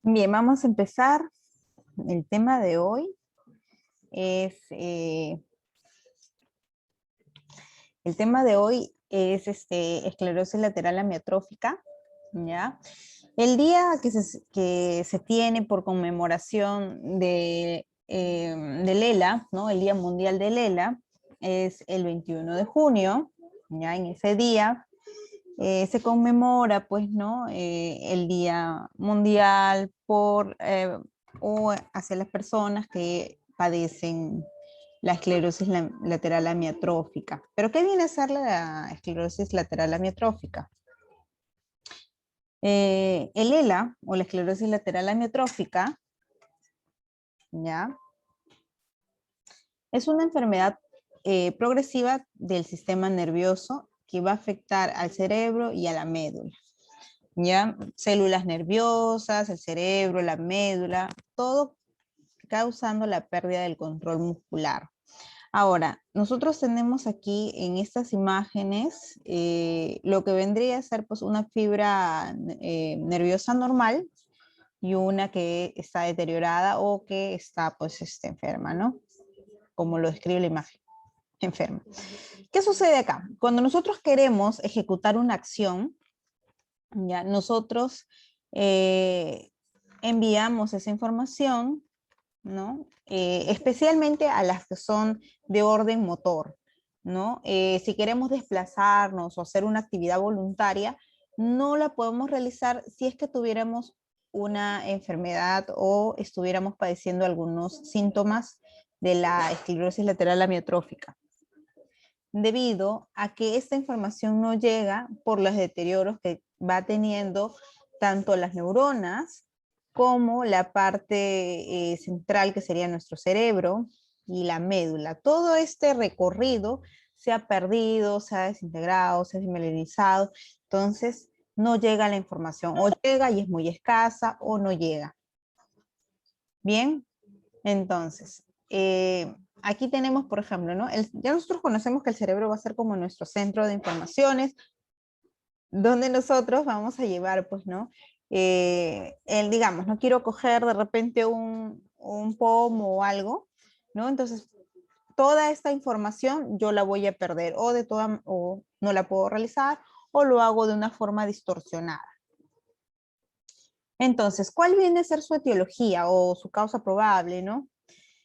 Bien, vamos a empezar. El tema de hoy es, esclerosis lateral amiotrófica, ¿ya? El día que se tiene por conmemoración del ELA, ¿no? El Día Mundial del ELA, es el 21 de junio, ¿ya? En ese día se conmemora, pues, ¿no? El Día Mundial o hacia las personas que padecen la esclerosis lateral amiotrófica. ¿Pero qué viene a ser la esclerosis lateral amiotrófica? El ELA, o la esclerosis lateral amiotrófica, ¿ya? Es una enfermedad progresiva del sistema nervioso que va a afectar al cerebro y a la médula. ¿Ya? Células nerviosas, el cerebro, la médula, todo causando la pérdida del control muscular. Ahora, nosotros tenemos aquí en estas imágenes lo que vendría a ser pues una fibra nerviosa normal y una que está deteriorada o que está pues enferma, ¿no? Como lo describe la imagen, enferma. ¿Qué sucede acá? Cuando nosotros queremos ejecutar una acción, ya nosotros enviamos esa información, ¿no? Especialmente a las que son de orden motor, ¿no? Si queremos desplazarnos o hacer una actividad voluntaria, no la podemos realizar si es que tuviéramos una enfermedad o estuviéramos padeciendo algunos síntomas de la esclerosis lateral amiotrófica, debido a que esta información no llega por los deterioros que va teniendo tanto las neuronas como la parte central que sería nuestro cerebro y la médula. Todo este recorrido se ha perdido, se ha desintegrado, se ha desmelanizado, entonces no llega la información, o llega y es muy escasa o no llega. Bien, entonces, aquí tenemos, por ejemplo, ¿no? Ya nosotros conocemos que el cerebro va a ser como nuestro centro de informaciones, donde nosotros vamos a llevar, pues, ¿no? Digamos, no quiero coger de repente un pomo o algo, ¿no? Entonces, toda esta información yo la voy a perder, o no la puedo realizar, o lo hago de una forma distorsionada. Entonces, ¿cuál viene a ser su etiología o su causa probable, no?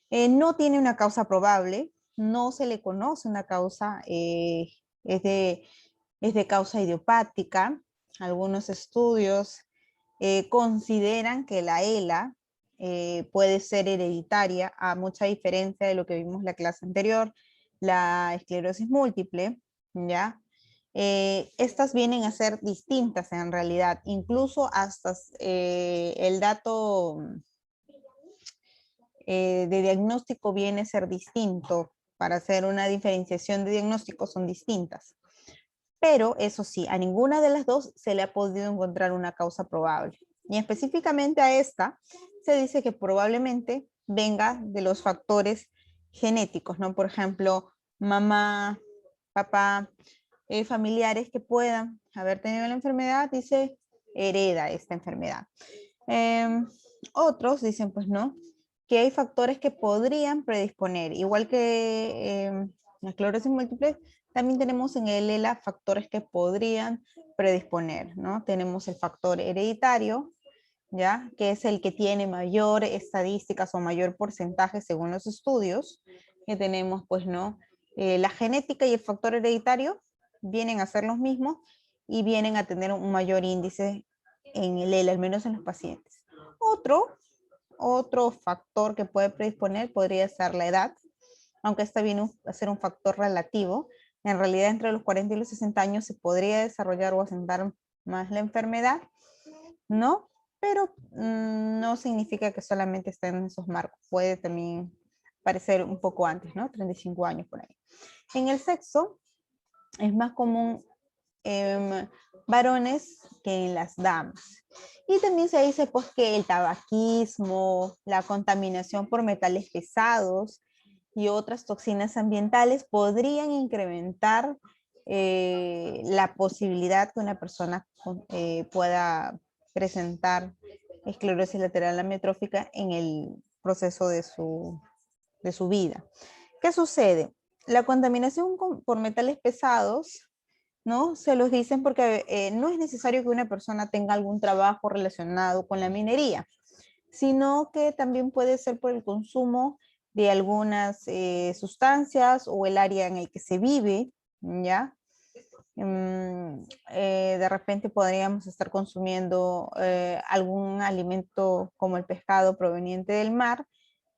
No tiene una causa probable, no se le conoce una causa, es de causa idiopática. Algunos estudios consideran que la ELA puede ser hereditaria, a mucha diferencia de lo que vimos en la clase anterior, la esclerosis múltiple, ¿ya? Estas vienen a ser distintas en realidad, incluso hasta el dato de diagnóstico viene a ser distinto. Para hacer una diferenciación de diagnóstico son distintas. Pero eso sí, a ninguna de las dos se le ha podido encontrar una causa probable. Y específicamente a esta se dice que probablemente venga de los factores genéticos, ¿no? Por ejemplo, mamá, papá, familiares que puedan haber tenido la enfermedad y se hereda esta enfermedad. Otros dicen, pues no, que hay factores que podrían predisponer, igual que la esclerosis múltiple, también tenemos en el ELA factores que podrían predisponer, ¿no? Tenemos el factor hereditario, ¿ya? Que es el que tiene mayor estadísticas o mayor porcentaje según los estudios, que tenemos, pues, ¿no? La genética y el factor hereditario vienen a ser los mismos y vienen a tener un mayor índice en el ELA, al menos en los pacientes. Otro factor que puede predisponer podría ser la edad, aunque este viene a ser un factor relativo. En realidad, entre los 40 y los 60 años se podría desarrollar o asentar más la enfermedad, ¿no? Pero no significa que solamente estén en esos marcos. Puede también parecer un poco antes, ¿no? 35 años por ahí. En el sexo, Es más común en varones que en las damas. Y también se dice pues que el tabaquismo, la contaminación por metales pesados y otras toxinas ambientales podrían incrementar la posibilidad que una persona pueda presentar esclerosis lateral amiotrófica en el proceso de su vida. ¿Qué sucede? La contaminación por metales pesados, ¿no? Se los dicen porque no es necesario que una persona tenga algún trabajo relacionado con la minería, sino que también puede ser por el consumo de algunas sustancias o el área en el que se vive, ¿ya? De repente podríamos estar consumiendo algún alimento como el pescado proveniente del mar,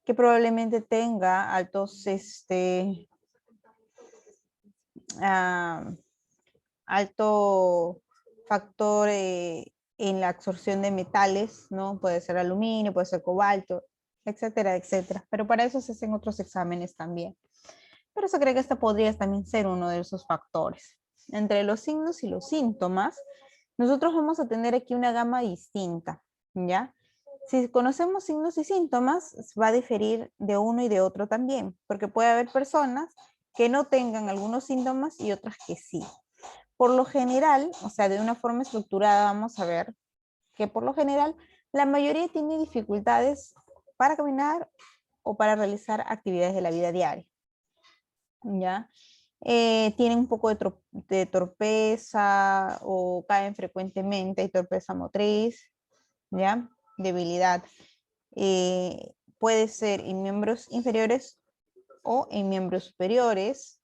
que probablemente tenga altos, alto factor en la absorción de metales, ¿no? Puede ser aluminio, puede ser cobalto, etcétera, etcétera. Pero para eso se hacen otros exámenes también. Pero se cree que este podría también ser uno de esos factores. Entre los signos y los síntomas, nosotros vamos a tener aquí una gama distinta, ¿ya? Si conocemos signos y síntomas, va a diferir de uno y de otro también, porque puede haber personas que no tengan algunos síntomas y otras que sí. Por lo general, o sea, de una forma estructurada, vamos a ver que por lo general la mayoría tiene dificultades para caminar o para realizar actividades de la vida diaria, ¿ya? Tienen un poco de torpeza o caen frecuentemente, hay torpeza motriz, ¿ya? Debilidad. Puede ser en miembros inferiores o en miembros superiores.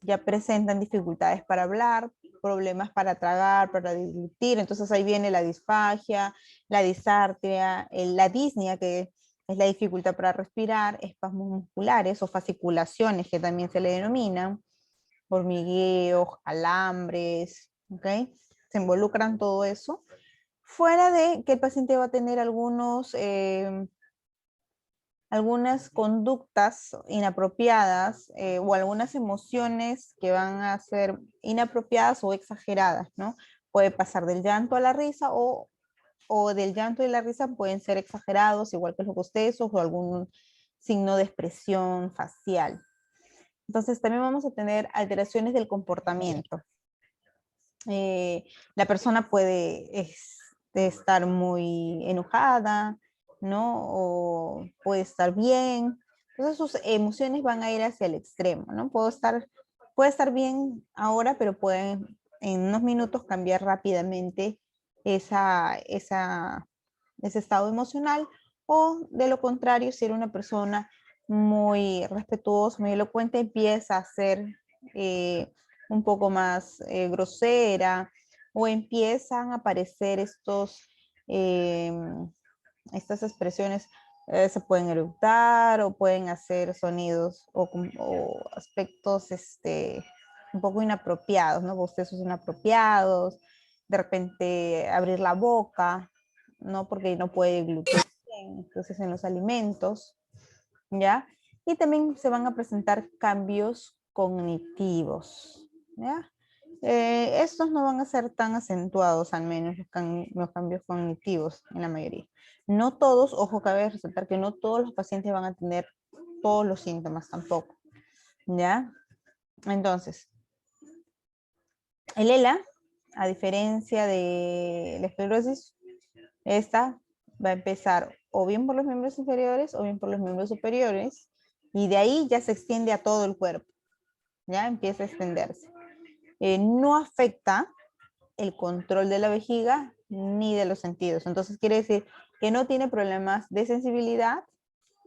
Ya presentan dificultades para hablar, problemas para tragar, para deglutir. Entonces ahí viene la disfagia, la disartria, la disnea, que es la dificultad para respirar, espasmos musculares o fasciculaciones, que también se le denominan, hormigueos, alambres, ¿ok? Se involucran todo eso. Fuera de que el paciente va a tener algunas conductas inapropiadas o algunas emociones que van a ser inapropiadas o exageradas, ¿no? Puede pasar del llanto a la risa o del llanto y la risa pueden ser exagerados, igual que los bostezos o algún signo de expresión facial. Entonces también vamos a tener alteraciones del comportamiento. La persona puede estar muy enojada, ¿no? O puede estar bien. Entonces sus emociones van a ir hacia el extremo, ¿no? Puede estar bien ahora, pero puede en unos minutos cambiar rápidamente ese estado emocional. O de lo contrario, si era una persona muy respetuosa, muy elocuente, empieza a ser un poco más grosera, o empiezan a aparecer eh, estas expresiones, se pueden eructar o pueden hacer sonidos o aspectos un poco inapropiados, ¿no? Bostezos inapropiados, de repente abrir la boca, ¿no? Porque no puede glutir bien, entonces en los alimentos, ¿ya? Y también se van a presentar cambios cognitivos, ¿ya? Estos no van a ser tan acentuados, al menos los cambios cognitivos en la mayoría. No todos, ojo, cabe resaltar que no todos los pacientes van a tener todos los síntomas tampoco, ¿ya? Entonces, el ELA, a diferencia de la esclerosis, esta va a empezar o bien por los miembros inferiores o bien por los miembros superiores, y de ahí ya se extiende a todo el cuerpo, ya empieza a extenderse. No afecta el control de la vejiga ni de los sentidos. Entonces quiere decir que no tiene problemas de sensibilidad,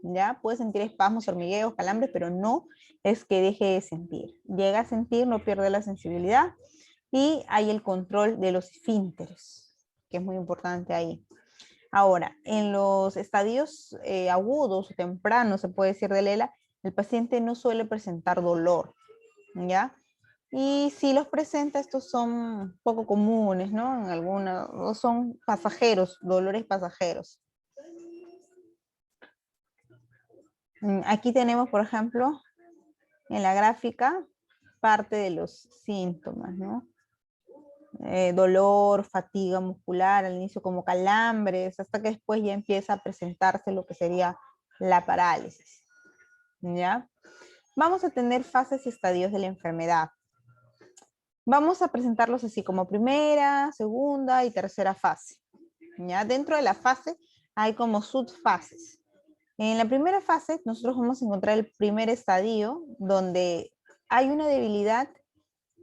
ya puede sentir espasmos, hormigueos, calambres, pero no es que deje de sentir. Llega a sentir, no pierde la sensibilidad, y hay el control de los esfínteres, que es muy importante ahí. Ahora, en los estadios agudos o tempranos, se puede decir del ELA, el paciente no suele presentar dolor, ¿ya? Y si los presenta, estos son poco comunes, ¿no? En algunos, o son pasajeros, dolores pasajeros. Aquí tenemos, por ejemplo, en la gráfica, parte de los síntomas, ¿no? Dolor, fatiga muscular, al inicio como calambres, hasta que después ya empieza a presentarse lo que sería la parálisis, ¿ya? Vamos a tener fases y estadios de la enfermedad. Vamos a presentarlos así como primera, segunda y tercera fase, ¿ya? Dentro de la fase hay como subfases. En la primera fase nosotros vamos a encontrar el primer estadio donde hay una debilidad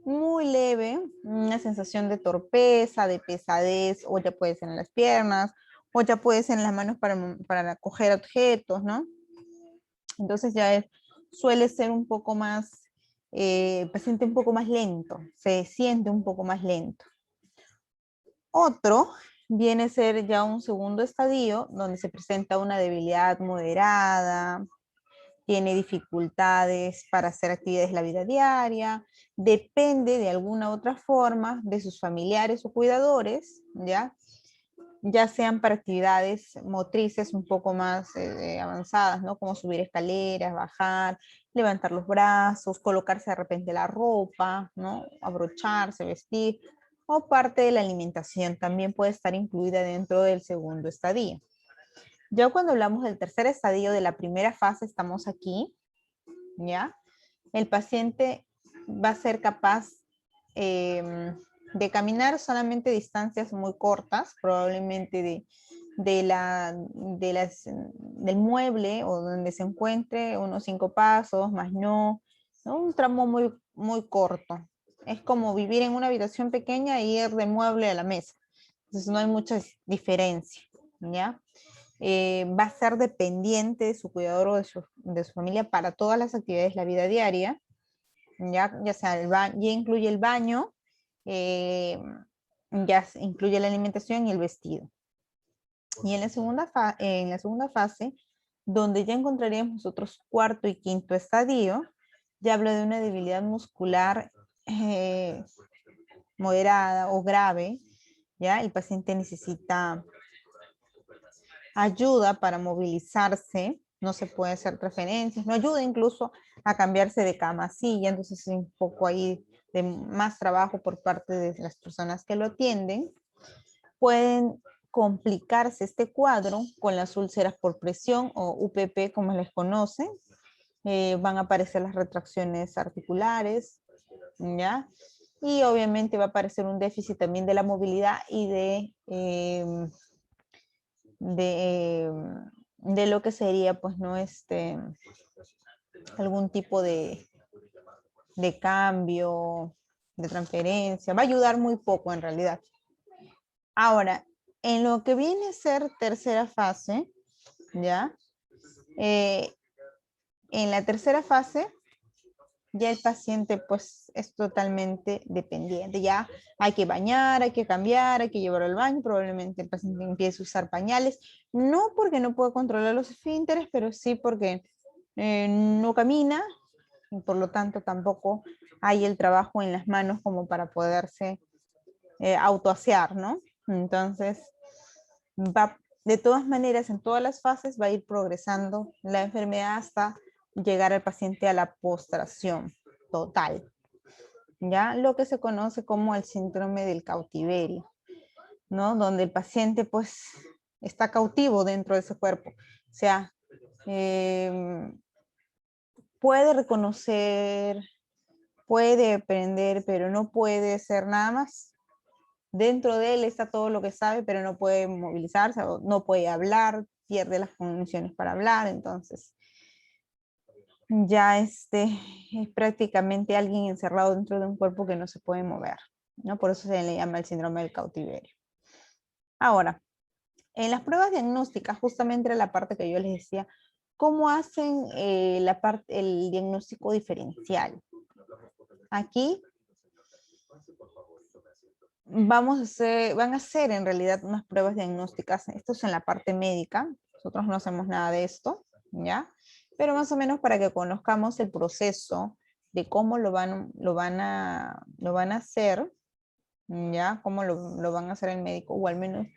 muy leve, una sensación de torpeza, de pesadez, o ya puede ser en las piernas, o ya puede ser en las manos para coger objetos, ¿no? Entonces ya suele ser un poco más, el paciente un poco más lento, se siente un poco más lento. Otro viene a ser ya un segundo estadio, donde se presenta una debilidad moderada, tiene dificultades para hacer actividades en la vida diaria, depende de alguna otra forma de sus familiares o cuidadores, ya sean para actividades motrices un poco más avanzadas, ¿no? Como subir escaleras, bajar, levantar los brazos, colocarse de repente la ropa, ¿no? Abrocharse, vestir, o parte de la alimentación también puede estar incluida dentro del segundo estadio. Ya cuando hablamos del tercer estadio de la primera fase, estamos aquí, ¿ya? El paciente va a ser capaz de caminar solamente distancias muy cortas, probablemente del mueble o donde se encuentre, unos 5 pasos, más no, ¿no? Un tramo muy, muy corto. Es como vivir en una habitación pequeña y ir de mueble a la mesa. Entonces no hay mucha diferencia, ¿ya? Va a ser dependiente de su cuidador o de su familia para todas las actividades de la vida diaria, ya sea ya incluye el baño, ya incluye la alimentación y el vestido. Y en la segunda fase, donde ya encontraríamos nosotros cuarto y quinto estadio, ya hablo de una debilidad muscular moderada o grave, ¿ya? El paciente necesita ayuda para movilizarse, no se puede hacer transferencias, no ayuda incluso a cambiarse de cama a silla, entonces es un poco ahí de más trabajo por parte de las personas que lo atienden. Pueden complicarse este cuadro con las úlceras por presión o UPP como les conocen, van a aparecer las retracciones articulares, ¿ya? Y obviamente va a aparecer un déficit también de la movilidad y de lo que sería, pues, ¿no? Algún tipo de cambio, de transferencia. Va a ayudar muy poco en realidad. Ahora, en lo que viene a ser tercera fase, ¿ya? En la tercera fase, ya el paciente pues es totalmente dependiente. Ya hay que bañar, hay que cambiar, hay que llevarlo al baño, probablemente el paciente empiece a usar pañales, no porque no pueda controlar los esfínteres, pero sí porque no camina, y por lo tanto tampoco hay el trabajo en las manos como para poderse autoasear, ¿no? Entonces, de todas maneras, en todas las fases va a ir progresando la enfermedad hasta llegar al paciente a la postración total, ¿ya? Lo que se conoce como el síndrome del cautiverio, ¿no? Donde el paciente pues está cautivo dentro de ese cuerpo, o sea, puede reconocer, puede aprender, pero no puede hacer nada más. Dentro de él está todo lo que sabe, pero no puede movilizarse, no puede hablar, pierde las condiciones para hablar, entonces ya es prácticamente alguien encerrado dentro de un cuerpo que no se puede mover, ¿no? Por eso se le llama el síndrome del cautiverio. Ahora, en las pruebas diagnósticas, justamente era la parte que yo les decía, ¿cómo hacen el diagnóstico diferencial? Aquí van a hacer en realidad unas pruebas diagnósticas, esto es en la parte médica, nosotros no hacemos nada de esto, ¿ya? Pero más o menos para que conozcamos el proceso de cómo lo van a hacer, ¿ya? Cómo lo van a hacer el médico, o al menos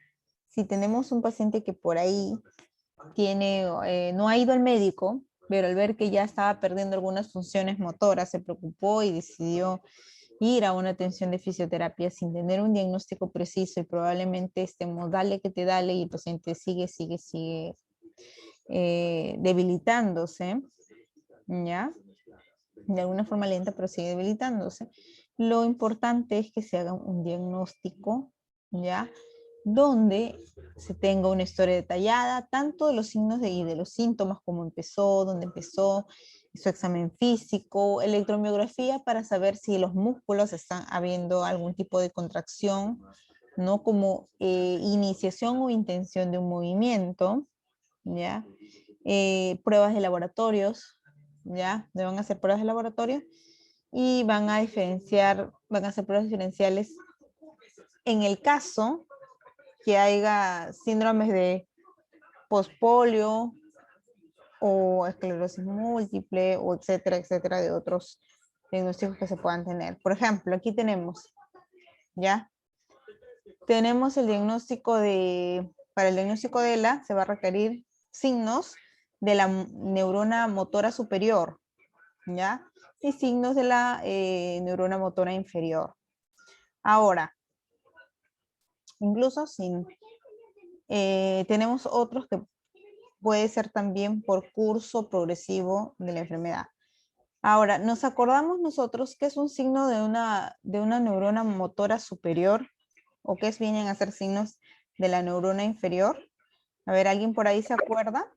si tenemos un paciente que por ahí no ha ido al médico, pero al ver que ya estaba perdiendo algunas funciones motoras, se preocupó y decidió ir a una atención de fisioterapia sin tener un diagnóstico preciso y probablemente estemos dale que te dale y el paciente sigue debilitándose, ¿ya? De alguna forma lenta, pero sigue debilitándose. Lo importante es que se haga un diagnóstico, ¿ya? Donde se tenga una historia detallada, tanto de los signos y de los síntomas, como empezó, dónde empezó, su examen físico, electromiografía para saber si los músculos están habiendo algún tipo de contracción, ¿no? Como iniciación o intención de un movimiento, ¿ya? Pruebas de laboratorios, ¿ya? Van a hacer pruebas de laboratorio y van a diferenciar, van a hacer pruebas diferenciales en el caso que haya síndromes de pospolio o esclerosis múltiple o etcétera, etcétera, de otros diagnósticos que se puedan tener. Por ejemplo, aquí tenemos, ¿ya? Tenemos el diagnóstico para el diagnóstico de ELA se va a requerir signos de la neurona motora superior, ¿ya? Y signos de la neurona motora inferior. Ahora, incluso sin, tenemos otros que puede ser también por curso progresivo de la enfermedad. Ahora, ¿nos acordamos nosotros que es un signo de una neurona motora superior o qué vienen a ser signos de la neurona inferior? A ver, ¿alguien por ahí se acuerda?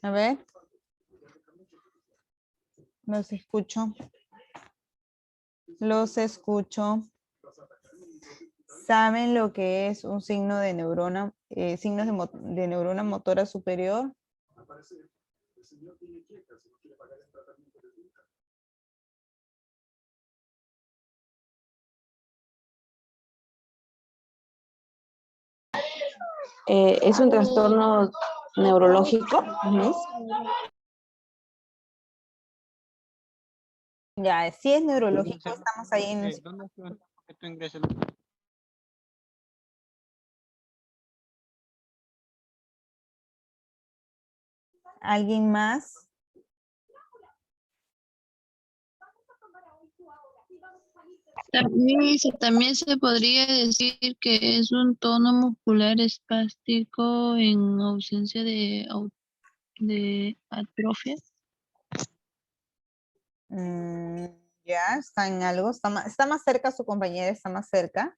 A ver, los escucho. Los escucho. ¿Saben lo que es un signo de neurona, signos de neurona motora superior? Es un trastorno neurológico, Miss. Ya, si es neurológico, estamos ahí en... ¿Dónde fue que tú ingresas? ¿Alguien más? También se podría decir que es un tono muscular espástico en ausencia de atrofia. Mm, ya, está en algo, está más cerca su compañera, está más cerca.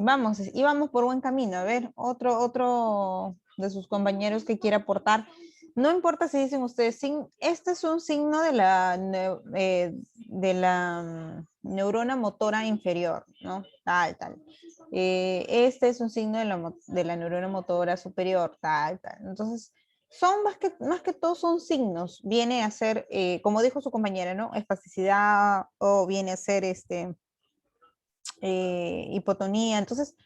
Vamos, íbamos por buen camino. A ver, otro de sus compañeros que quiera aportar. No importa si dicen ustedes, este es un signo de la neurona motora inferior, ¿no? Tal, tal. Este es un signo de la neurona motora superior, tal, tal. Entonces, son más que todo son signos. Viene a ser, como dijo su compañera, ¿no? Espasticidad o viene a ser hipotonía. Entonces,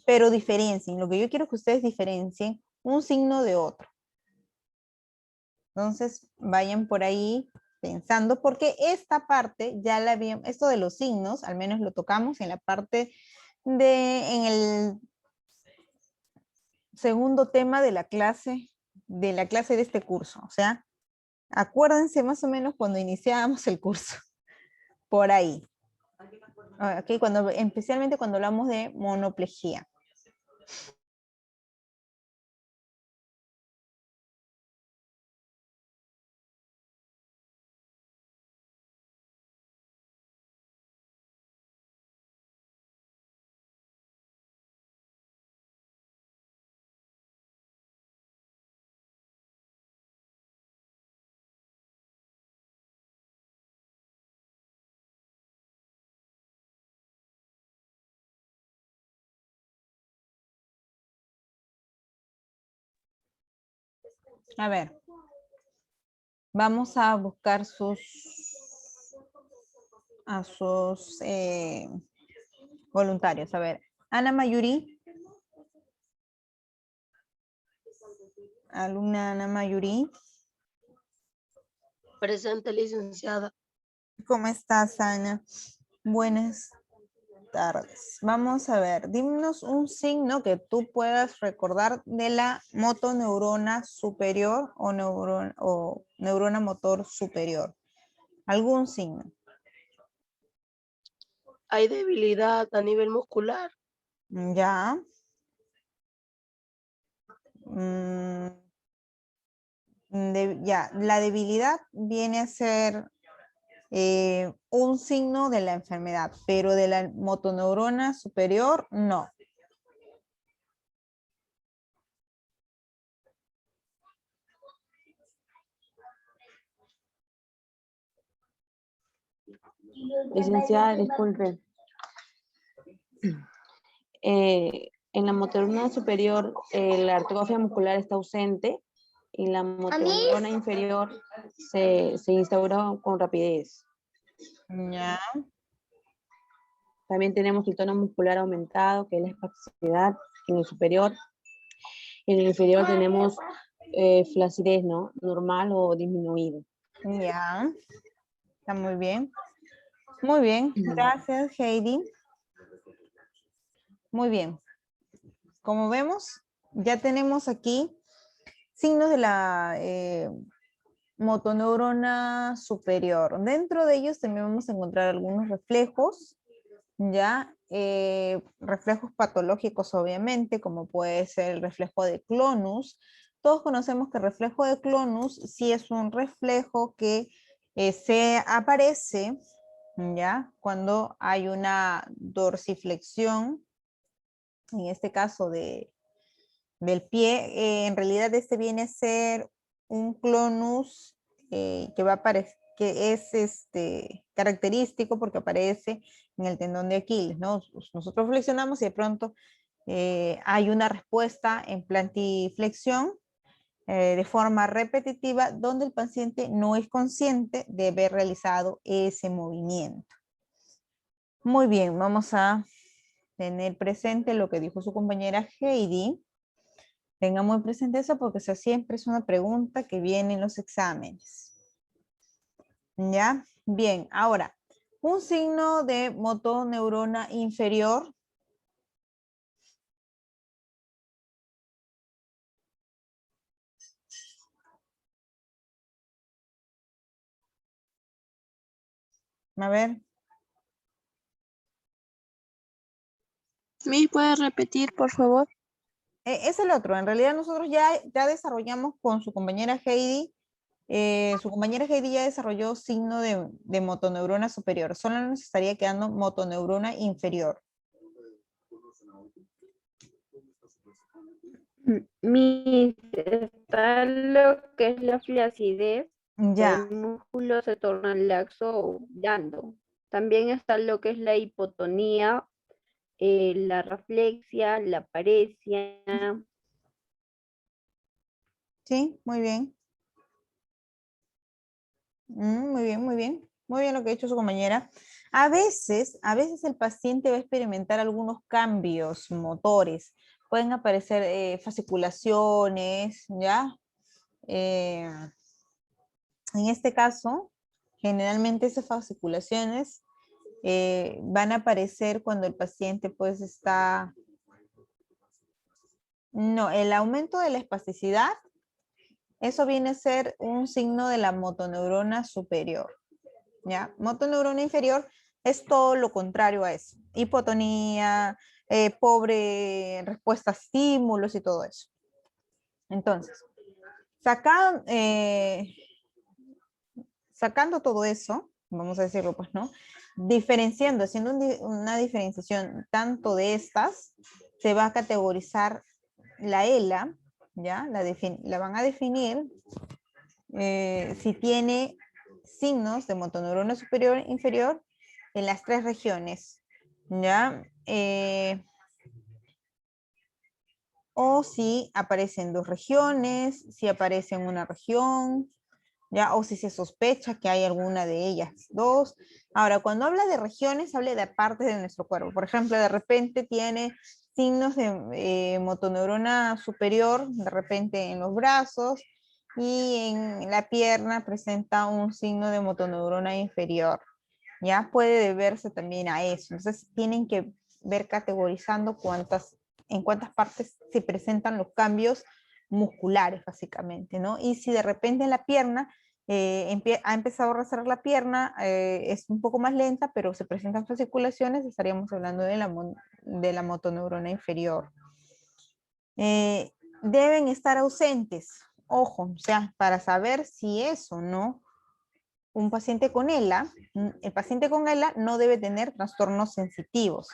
pero diferencien. Lo que yo quiero que ustedes diferencien un signo de otro. Entonces, vayan por ahí pensando, porque esta parte ya la vimos, esto de los signos, al menos lo tocamos en la parte en el segundo tema de la clase de este curso. O sea, acuérdense más o menos cuando iniciábamos el curso, por ahí. Okay, especialmente cuando hablamos de monoplejía. A ver, vamos a buscar a sus voluntarios. A ver, Ana Mayuri. Alumna Ana Mayuri. Presente, licenciada. ¿Cómo estás, Ana? Buenas tardes. Vamos a ver, dinos un signo que tú puedas recordar de la motoneurona superior o neurona motor superior. ¿Algún signo? Hay debilidad a nivel muscular. Ya. Mm, ya, la debilidad viene a ser un signo de la enfermedad, pero de la motoneurona superior, no. Licenciada, disculpe. En la motoneurona superior, la artrofia muscular está ausente y la motoneurona inferior se instauró con rapidez. Ya. También tenemos el tono muscular aumentado, que es la espasticidad en el superior. En el inferior tenemos flacidez, ¿no? Normal o disminuido. Ya. Está muy bien. Muy bien. Gracias, Heidi. Muy bien. Como vemos, ya tenemos aquí signos de la motoneurona superior. Dentro de ellos también vamos a encontrar algunos reflejos, ya, reflejos patológicos obviamente, como puede ser el reflejo de Clonus. Todos conocemos que el reflejo de Clonus sí es un reflejo que se aparece, ya, cuando hay una dorsiflexión, en este caso del pie. En realidad este viene a ser un clonus que va a aparecer, que es característico porque aparece en el tendón de Aquiles, ¿no? Nosotros flexionamos y de pronto hay una respuesta en plantiflexión de forma repetitiva donde el paciente no es consciente de haber realizado ese movimiento. Muy bien, vamos a tener presente lo que dijo su compañera Heidi. Tenga muy presente eso porque eso siempre es una pregunta que viene en los exámenes. ¿Ya? Bien, ahora, un signo de motoneurona inferior. A ver. ¿Me puede repetir, por favor? Es el otro. En realidad nosotros ya desarrollamos con su compañera Heidi. Su compañera Heidi ya desarrolló signo de motoneurona superior. Solo nos estaría quedando motoneurona inferior. Está lo que es la flacidez, Ya. el músculo se torna laxo o blando. También está lo que es la hipotonía, la reflexia, la paresia. Sí, muy bien. Muy bien, muy bien. Muy bien lo que ha hecho su compañera. A veces el paciente va a experimentar algunos cambios motores. Pueden aparecer fasciculaciones, ¿ya? En este caso, generalmente esas fasciculaciones van a aparecer cuando el paciente pues está... No, el aumento de la espasticidad, eso viene a ser un signo de la motoneurona superior. ¿Ya? Motoneurona inferior es todo lo contrario a eso. Hipotonía, pobre respuesta a estímulos y todo eso. Entonces, sacando todo eso, vamos a decirlo pues, ¿no? Diferenciando, haciendo una diferenciación tanto de estas, se va a categorizar la ELA, ¿ya? La van a definir si tiene signos de motoneurona superior e inferior en las tres regiones, ¿ya? o si aparecen dos regiones, si aparece en una región, ¿ya? O si se sospecha que hay alguna de ellas dos. Ahora, cuando habla de regiones, habla de partes de nuestro cuerpo. Por ejemplo, de repente tiene signos de motoneurona superior, de repente en los brazos, y en la pierna presenta un signo de motoneurona inferior. Ya puede deberse también a eso. Entonces, tienen que ver categorizando en cuántas partes se presentan los cambios musculares, básicamente, ¿no? Y si de repente en la pierna ha empezado a rozar la pierna, es un poco más lenta, pero se presentan fasciculaciones, estaríamos hablando de la motoneurona inferior. Deben estar ausentes, ojo, o sea, para saber si es o no un paciente con ELA, el paciente con ELA no debe tener trastornos sensitivos.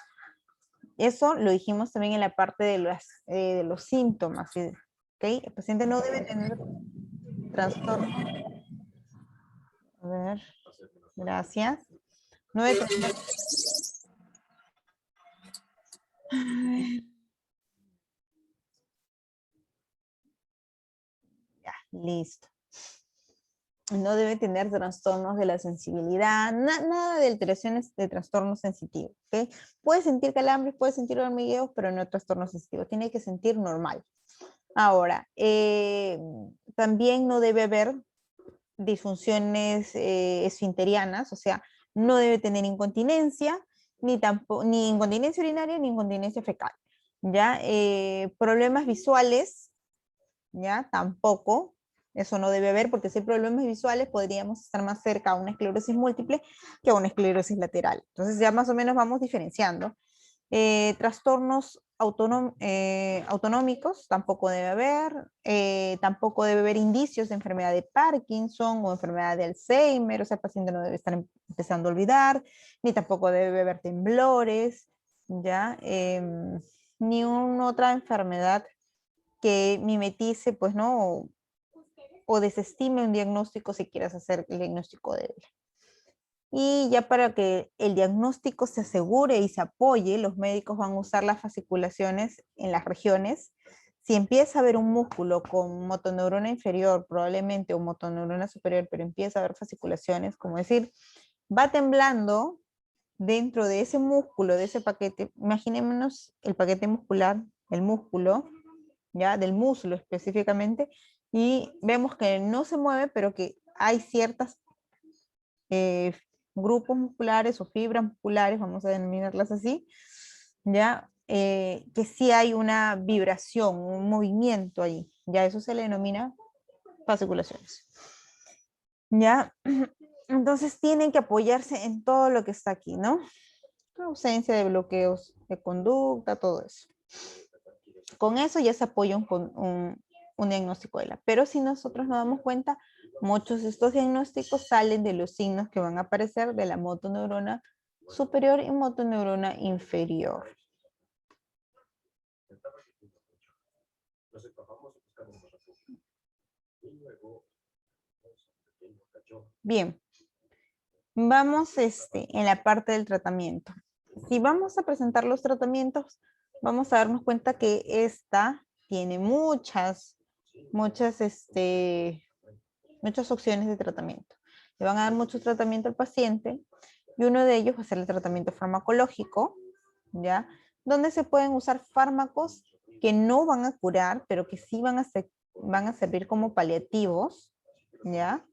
Eso lo dijimos también en la parte de los síntomas, ¿sí? ¿Okay? El paciente no debe tener trastorno. A ver, gracias. No debe tener... Ya, listo. No debe tener trastornos de la sensibilidad, nada de alteraciones de trastornos sensitivos. ¿Okay? Puede sentir calambres, puede sentir hormigueos, pero no trastornos sensitivos. Tiene que sentir normal. Ahora, también no debe haber disfunciones esfinterianas, o sea, no debe tener incontinencia, ni incontinencia urinaria, ni incontinencia fecal. ¿Ya? Problemas visuales, ¿ya? Tampoco, eso no debe haber, porque si hay problemas visuales podríamos estar más cerca a una esclerosis múltiple que a una esclerosis lateral. Entonces ya más o menos vamos diferenciando. Trastornos autonómicos tampoco debe haber, tampoco debe haber indicios de enfermedad de Parkinson o enfermedad de Alzheimer, o sea, el paciente no debe estar empezando a olvidar, ni tampoco debe haber temblores, ¿ya? Ni una otra enfermedad que mimetice, pues, ¿no? O desestime un diagnóstico si quieres hacer el diagnóstico de él. Y ya para que el diagnóstico se asegure y se apoye, los médicos van a usar las fasciculaciones en las regiones. Si empieza a haber un músculo con motoneurona inferior, probablemente, o motoneurona superior, pero empieza a haber fasciculaciones, como decir, va temblando dentro de ese músculo, de ese paquete, imaginémonos el paquete muscular, el músculo, ya, del muslo específicamente, y vemos que no se mueve, pero que hay ciertas grupos musculares o fibras musculares, vamos a denominarlas así, ya, que sí hay una vibración, un movimiento ahí, ya eso se le denomina fasciculaciones. Ya, entonces tienen que apoyarse en todo lo que está aquí, ¿no? Ausencia de bloqueos de conducta, todo eso. Con eso ya se apoya un diagnóstico de ELA. Pero si nosotros nos damos cuenta, muchos de estos diagnósticos salen de los signos que van a aparecer de la motoneurona superior y motoneurona inferior. Bien, vamos en la parte del tratamiento. Si vamos a presentar los tratamientos, vamos a darnos cuenta que esta tiene muchas opciones de tratamiento. Le van a dar mucho tratamiento al paciente y uno de ellos va a ser el tratamiento farmacológico, ¿ya? Donde se pueden usar fármacos que no van a curar, pero que sí van a servir como paliativos, ¿ya?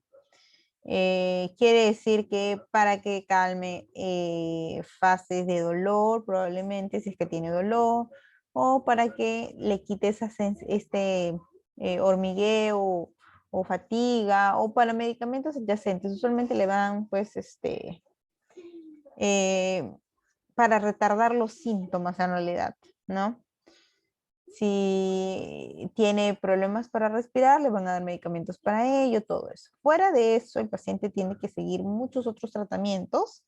Quiere decir que para que calme fases de dolor, probablemente si es que tiene dolor, o para que le quite hormigueo o fatiga, o para medicamentos adyacentes. Usualmente le dan, pues, para retardar los síntomas en realidad, ¿no? Si tiene problemas para respirar, le van a dar medicamentos para ello, todo eso. Fuera de eso, el paciente tiene que seguir muchos otros tratamientos,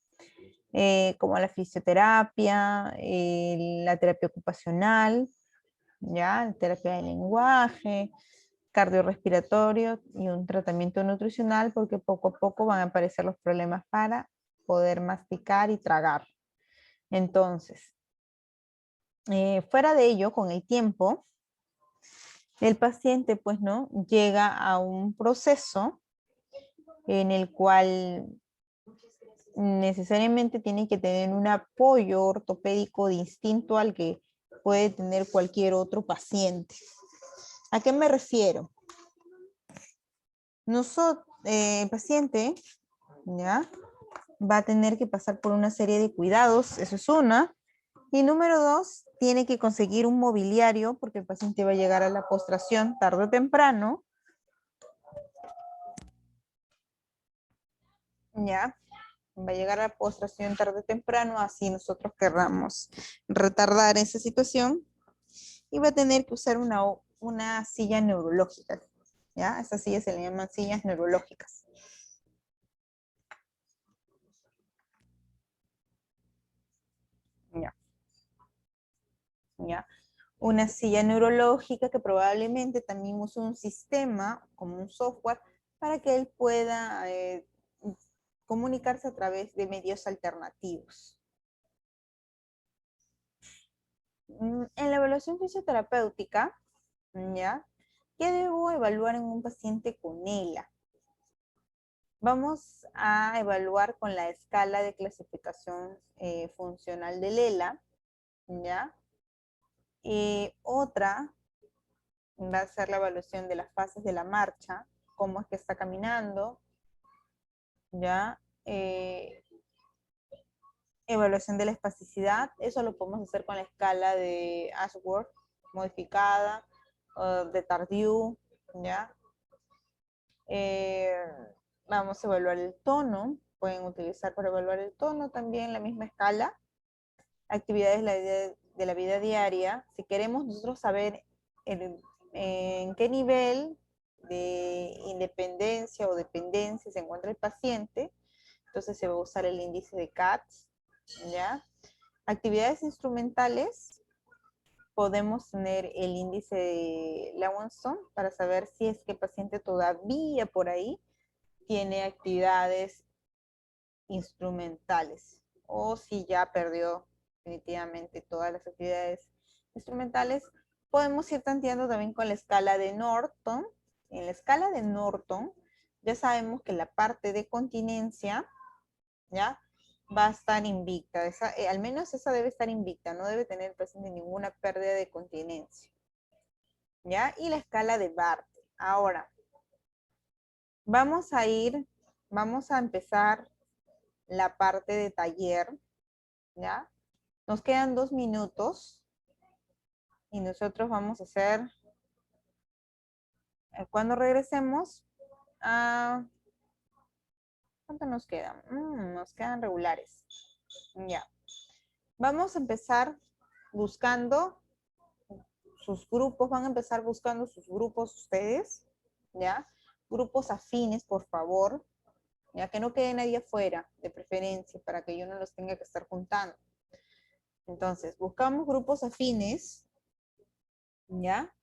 como la fisioterapia, la terapia ocupacional, ¿ya? La terapia del lenguaje, cardiorrespiratorio y un tratamiento nutricional, porque poco a poco van a aparecer los problemas para poder masticar y tragar. Entonces, fuera de ello, con el tiempo, el paciente, pues, ¿no? Llega a un proceso en el cual necesariamente tiene que tener un apoyo ortopédico distinto al que puede tener cualquier otro paciente. ¿A qué me refiero? El paciente, ¿ya? Va a tener que pasar por una serie de cuidados, eso es una. Y número dos, tiene que conseguir un mobiliario porque el paciente va a llegar a la postración tarde o temprano. ¿Ya? Va a llegar a la postración tarde o temprano, así nosotros querramos retardar esa situación. Y va a tener que usar una silla neurológica. ¿Ya? Estas sillas se le llaman sillas neurológicas. ¿Ya? ¿Ya? Una silla neurológica que probablemente también use un sistema, como un software, para que él pueda comunicarse a través de medios alternativos. En la evaluación fisioterapéutica, ¿ya? ¿Qué debo evaluar en un paciente con ELA? Vamos a evaluar con la escala de clasificación funcional del ELA, ¿ya? Otra va a ser la evaluación de las fases de la marcha, cómo es que está caminando, ¿ya? Evaluación de la espasticidad, eso lo podemos hacer con la escala de Ashworth modificada, de Tardieu, ¿ya? Vamos a evaluar el tono, pueden utilizar para evaluar el tono también la misma escala. Actividades de la vida diaria, si queremos nosotros saber en qué nivel de independencia o dependencia se encuentra el paciente, entonces se va a usar el índice de CATS, ¿ya? Actividades instrumentales, podemos tener el índice de Lawson para saber si es que el paciente todavía por ahí tiene actividades instrumentales o si ya perdió definitivamente todas las actividades instrumentales. Podemos ir tanteando también con la escala de Norton. En la escala de Norton ya sabemos que la parte de continencia, ¿ya? Va a estar invicta. Al menos esa debe estar invicta, no debe tener presente ninguna pérdida de continencia, ¿ya? Y la escala de Bartle. Ahora, vamos a empezar la parte de taller, ¿ya? Nos quedan 2 minutos y nosotros vamos a hacer, cuando regresemos, ¿cuánto nos quedan? Nos quedan regulares. Ya. Vamos a empezar buscando sus grupos, van a empezar buscando sus grupos ustedes, ¿ya? Grupos afines, por favor, ya que no quede nadie afuera, de preferencia, para que yo no los tenga que estar juntando. Entonces, buscamos grupos afines, ¿ya?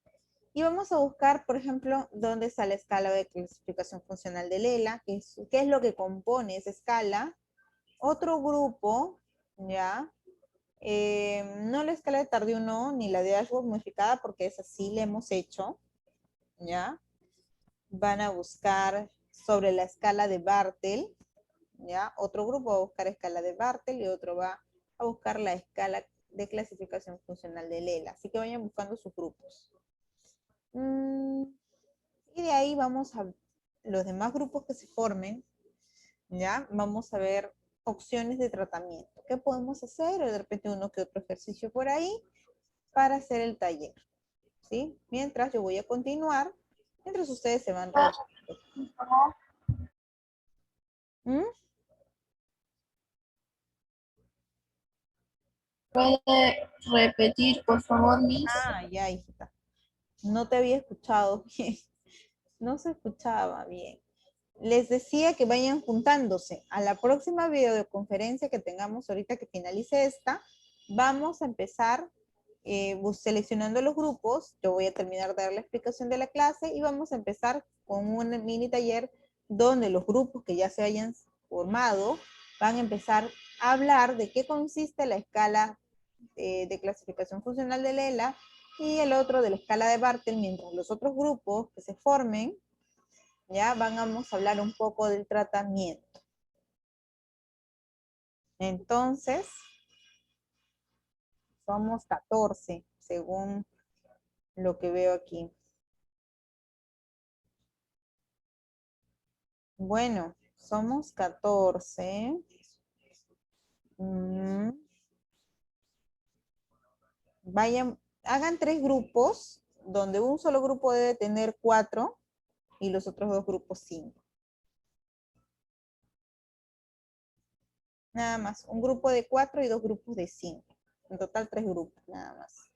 Y vamos a buscar, por ejemplo, dónde está la escala de clasificación funcional del ELA, qué es lo que compone esa escala. Otro grupo, ¿ya? No la escala de Tardieu, no, ni la de Ashworth modificada, porque esa sí la hemos hecho, ¿ya? Van a buscar sobre la escala de Bartel, ¿ya? Otro grupo va a buscar escala de Bartel y otro va a buscar la escala de clasificación funcional del ELA. Así que vayan buscando sus grupos. Y de ahí vamos a los demás grupos que se formen, ¿ya? Vamos a ver opciones de tratamiento. ¿Qué podemos hacer? O de repente uno que otro ejercicio por ahí para hacer el taller, ¿sí? Mientras yo voy a continuar, mientras ustedes se van realizando. ¿Puede repetir, por favor, Miss? Ya, hijita. No te había escuchado bien. No se escuchaba bien. Les decía que vayan juntándose. A la próxima videoconferencia que tengamos ahorita que finalice esta, vamos a empezar seleccionando los grupos. Yo voy a terminar de dar la explicación de la clase y vamos a empezar con un mini taller donde los grupos que ya se hayan formado van a empezar a hablar de qué consiste la escala de clasificación funcional del ELA y el otro de la escala de Bartel, mientras los otros grupos que se formen, ya vamos a hablar un poco del tratamiento. Entonces, somos 14, según lo que veo aquí. Bueno, somos 14. Vayan, hagan 3 grupos, donde un solo grupo debe tener 4 y los otros 2 grupos 5. Nada más, un grupo de 4 y 2 grupos de 5. En total 3 grupos, nada más.